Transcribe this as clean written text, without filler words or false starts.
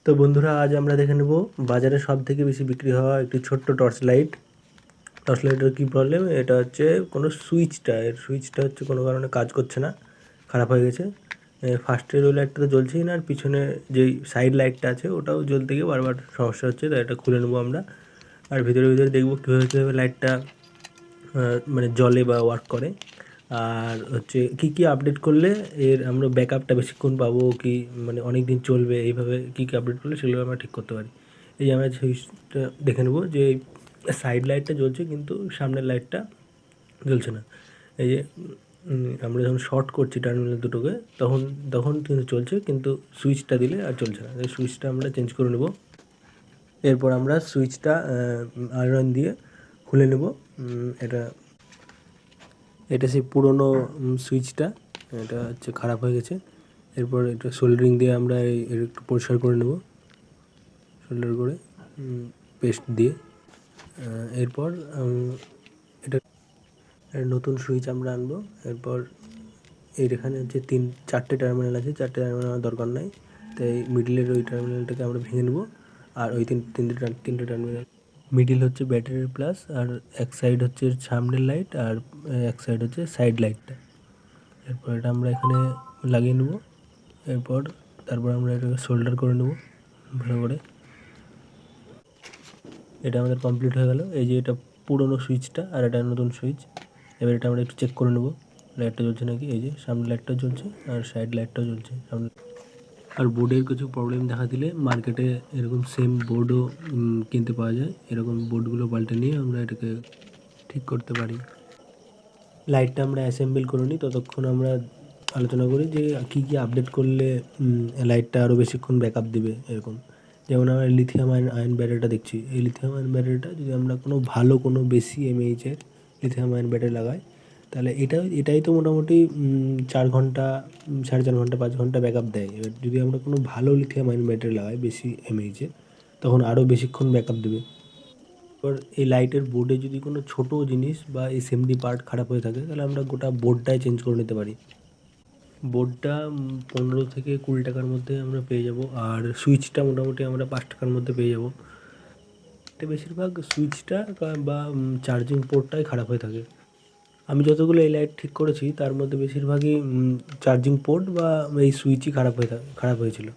তো বন্ধুরা, আজ আমরা দেখে নেব বাজারে সবথেকে বেশি বিক্রি হওয়া একটি ছোট্ট টর্চ লাইট। টর্চ লাইটের কী প্রবলেম? এটা হচ্ছে কোনো সুইচটা হচ্ছে কোনো কারণে কাজ করছে না, খারাপ হয়ে গেছে। ফার্স্টের ওই লাইটটা তো জ্বলছেই না, আর পিছনে যেই সাইড লাইটটা আছে ওটাও জ্বলতে গিয়ে বারবার সমস্যা হচ্ছে। তাই এটা খুলে নেবো আমরা, আর ভিতরে দেখবো কীভাবে লাইটটা মানে জ্বলে বা ওয়ার্ক করে। আর হচ্ছে কী আপডেট করলে এর আমরা ব্যাকআপটা বেশিক্ষণ পাবো, কি মানে অনেক দিন চলবে, এইভাবে কী আপডেট করলে সেগুলো আমরা ঠিক করতে পারি। এই যে আমরা সুইচটা দেখে নেবো যে সাইড লাইটটা জ্বলছে কিন্তু সামনের লাইটটা জ্বলছে না। এই যে আমরা যখন শর্ট করছি টার্মিনাল দুটোকে তখন তখন কিন্তু চলছে, কিন্তু সুইচটা দিলে আর চলছে না। এই সুইচটা আমরা চেঞ্জ করে নেব। এরপর আমরা সুইচটা আয়রন দিয়ে খুলে নেব। এটা সেই পুরনো সুইচটা, এটা হচ্ছে খারাপ হয়ে গেছে। এরপর এটা সোল্ডারিং দিয়ে আমরা এর একটু পরিষ্কার করে নেব, সোল্ডার করে পেস্ট দিয়ে। এরপর এটা নতুন সুইচ আমরা আনবো। এরপর এখানে হচ্ছে চারটে টার্মিনাল আছে, চারটে টার্মিনাল আমার দরকার নাই, তাই মিডিলের ওই টার্মিনালটাকে আমরা ভেঙে নেব। আর ওই তিনটে টার্মিনাল, মিডিল হচ্ছে ব্যাটারি প্লাস, আর এক সাইড হচ্ছে সামনের লাইট, আর এক সাইড হচ্ছে সাইড লাইটটা। এরপর এটা আমরা এখানে লাগিয়ে নেব। তারপর আমরা এটাকে সোল্ডার করে নেব ভালো করে। এটা আমাদের কমপ্লিট হয়ে গেল। এই যে এটা পুরনো সুইচটা আর এটা নতুন সুইচ। এবার এটা আমরা একটু চেক করে নেব লাইটটা জ্বলছে নাকি। এই যে সামনে লাইটটাও জ্বলছে আর সাইড লাইটটাও জ্বলছে সামনে। আর বোর্ডের কিছু প্রবলেম দেখা দিলে মার্কেটে এরকম সেম বোর্ডও কিনতে পাওয়া যায়। এরকম বোর্ডগুলো পাল্টে নিয়ে আমরা এটাকে ঠিক করতে পারি। লাইটটা আমরা অ্যাসেম্বল করে নিই, ততক্ষণ আমরা আলোচনা করি যে কী আপডেট করলে লাইটটা আরও বেশিক্ষণ ব্যাকআপ দেবে। এরকম যেমন আমরা লিথিয়াম আয়ন ব্যাটারিটা দেখছি। এই লিথিয়াম আয়ন ব্যাটারিটা যদি আমরা কোনো বেশি এমএইচের লিথিয়াম আয়ন ব্যাটারি লাগাই, তাহলে এটাই তো মোটামুটি 4 ঘন্টা, 4.5 ঘন্টা, 5 ঘন্টা ব্যাকআপ দেয়। এবার যদি আমরা কোনো ভালো লিথিয়াম আয়ন ব্যাটারি লাগাই বেশি এমএইচের, তখন আরও বেশিক্ষণ ব্যাকআপ দেবে। এবার এই লাইটের বোর্ডে যদি কোনো ছোটো জিনিস বা এসএমডি পার্ট খারাপ হয়ে থাকে, তাহলে আমরা গোটা বোর্ডটাই চেঞ্জ করে নিতে পারি। বোর্ডটা 15 থেকে 20 টাকার মধ্যে আমরা পেয়ে যাব, আর সুইচটা মোটামুটি আমরা 5 টাকার মধ্যে পেয়ে যাব। এটা বেশিরভাগ সুইচটা বা চার্জিং পোর্টটাই খারাপ হয়ে থাকে। আমি যতগুলো এই লাইট ঠিক করেছি তার মধ্যে বেশিরভাগই চার্জিং পোর্ট বা এই সুইচই খারাপ হয়েছিল।